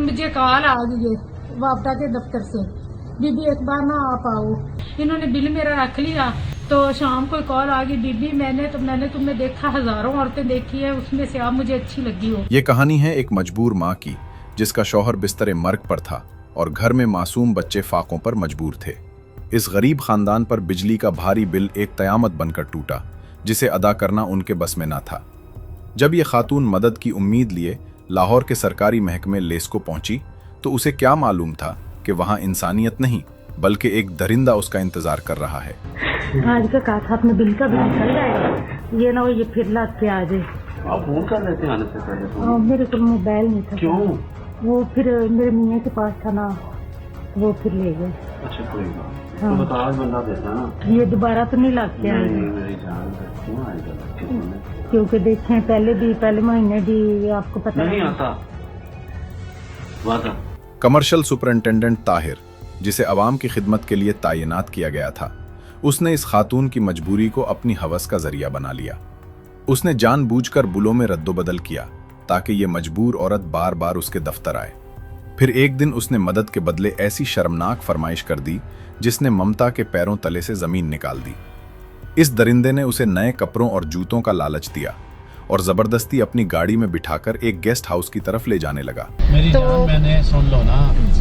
मुझे कॉल आ गई है वापडा के दफ्तर से, बीबी एक बार ना आप आओ। इन्होंने बिल मेरा रख लिया तो शाम को कॉल आ गई, बीबी मैंने तुम्हें देखा, हजारों औरतें देखी है, उसमें से आप मुझे अच्छी लगी हो। ये कहानी है एक मजबूर माँ की जिसका शौहर बिस्तरे मर्ग पर था और घर में मासूम बच्चे फाकों पर मजबूर थे। इस गरीब खानदान पर बिजली का भारी बिल एक कयामत बनकर टूटा जिसे अदा करना उनके बस में ना था। जब ये खातून मदद की उम्मीद लिए लाहौर के सरकारी महकमे लेस्को पहुंची तो उसे क्या मालूम था कि वहां इंसानियत नहीं बल्कि एक दरिंदा उसका इंतजार कर रहा है। आज का कहा था अपने बिल का बिल निकल जाएगा, ये ना हो ये फिर लाद के आ जाए। आप फोन कर लेते आने से पहले तो? मेरे को मोबाइल नहीं था। क्यों? वो फिर मेरे मियाँ के पास था ना, वो फिर ले गए। अच्छा कोई बात। हाँ। तो बता आज बंदा देता ना, ये दोबारा तो नहीं लाद के आएगा? नहीं मेरी जान है, क्यों आएगा? क्योंकि देखें पहले महीने भी आपको पता नहीं आता वादा। कमर्शियल सुपरिंटेंडेंट ताहिर, जिसे अवाम की खिदमत के लिए तैनात किया गया था, उसने इस खातून की मजबूरी को अपनी हवस का जरिया बना लिया। उसने जानबूझकर बुलों में रद्दोबदल किया ताकि ये मजबूर औरत बार बार उसके दफ्तर आए। फिर एक दिन उसने मदद के बदले ऐसी शर्मनाक फरमाइश कर दी जिसने ममता के पैरों तले से जमीन निकाल दी। इस दरिंदे ने उसे नए कपड़ों और जूतों का लालच दिया और जबरदस्ती अपनी गाड़ी में बिठाकर एक गेस्ट हाउस की तरफ ले जाने लगा। मेरी जान मैंने सुन लो ना,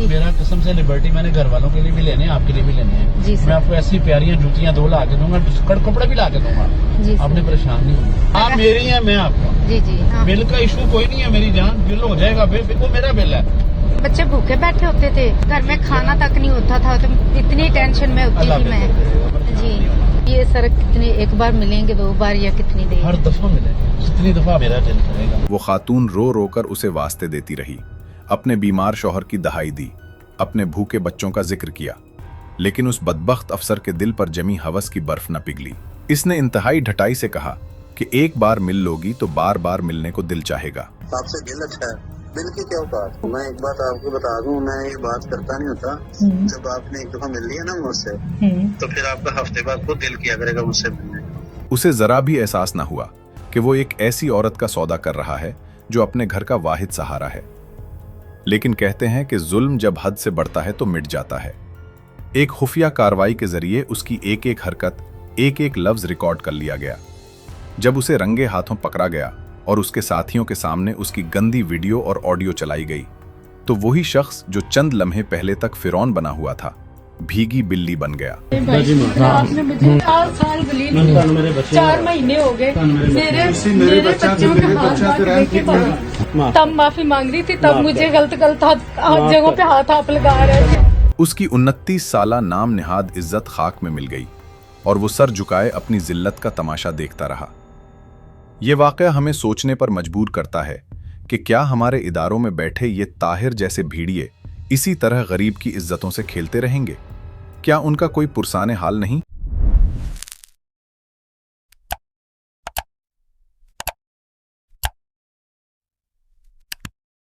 मेरा कसम से लिबर्टी मैंने घर वालों के लिए भी लेने हैं, आपके लिए भी लेने हैं। मैं आपको ऐसी प्यारियां जूतियां 2 ला के दूंगा, कपड़े भी ला के दूंगा, आपने परेशान नहीं होना। आप मेरी हैं, मैं आपका। जी जी हाँ। बिल का इशू कोई नहीं है, मेरी जान बिल हो जाएगा, बिल वो मेरा बिल है। बच्चे भूखे बैठे होते थे, घर में खाना तक नहीं होता था, तो इतनी टेंशन में होती थी मैं। जी ये सड़क कितनी, एक बार मिलेंगे 2 बार या कितनी देर? हर दफा मिलेंगे, जितनी दफा मेरा दिल करेगा। वो खातून रो रो कर उसे वास्ते देती रही, अपने बीमार शौहर की दहाई दी, अपने भूखे बच्चों का जिक्र किया, लेकिन उस बदबख्त अफसर के दिल पर जमी हवस की बर्फ न पिघली। इसने इंतहाई ढटाई से कहा कि एक बार मिल लोगी तो बार बार मिलने को दिल चाहेगा। आपसे दिल अच्छा है, बिल की क्या बात। मैं एक बात आपको बता दूं, मैं ये बात करता नहीं होता। जब आपने एक दफा मिल लिया ना मुझसे, तो फिर आपका हफ्ते बाद खुद दिल किया करेगा मुझसे मिलने। उसे जरा भी एहसास न हुआ कि वो एक ऐसी औरत का सौदा कर रहा है जो अपने घर का वाहिद सहारा है। लेकिन कहते हैं कि जुल्म जब हद से बढ़ता है तो मिट जाता है। एक खुफिया कार्रवाई के जरिए उसकी एक एक हरकत, एक एक लफ्ज रिकॉर्ड कर लिया गया। जब उसे रंगे हाथों पकड़ा गया और उसके साथियों के सामने उसकी गंदी वीडियो और ऑडियो चलाई गई, तो वही शख्स जो चंद लम्हे पहले तक फिरौन बना हुआ था, भीगी बिल्ली बन गया। आपने मुझे 4 साल जलील किया, 4 महीने हो गए, मेरे बच्चों के हाथ देखे, तब माफी मांग रही थी, तब मुझे गलत जगहों पे हाथ आप लगा रहे थे। उसकी 29 साला नाम निहाद इज्जत खाक में मिल गई और वो सर झुकाए अपनी जिल्लत का तमाशा देखता रहा। ये वाकया हमें सोचने पर मजबूर करता है कि क्या हमारे इदारों में बैठे ये ताहिर जैसे भीड़िए इसी तरह गरीब की इज्जतों से खेलते रहेंगे? क्या उनका कोई पुरसाने हाल नहीं?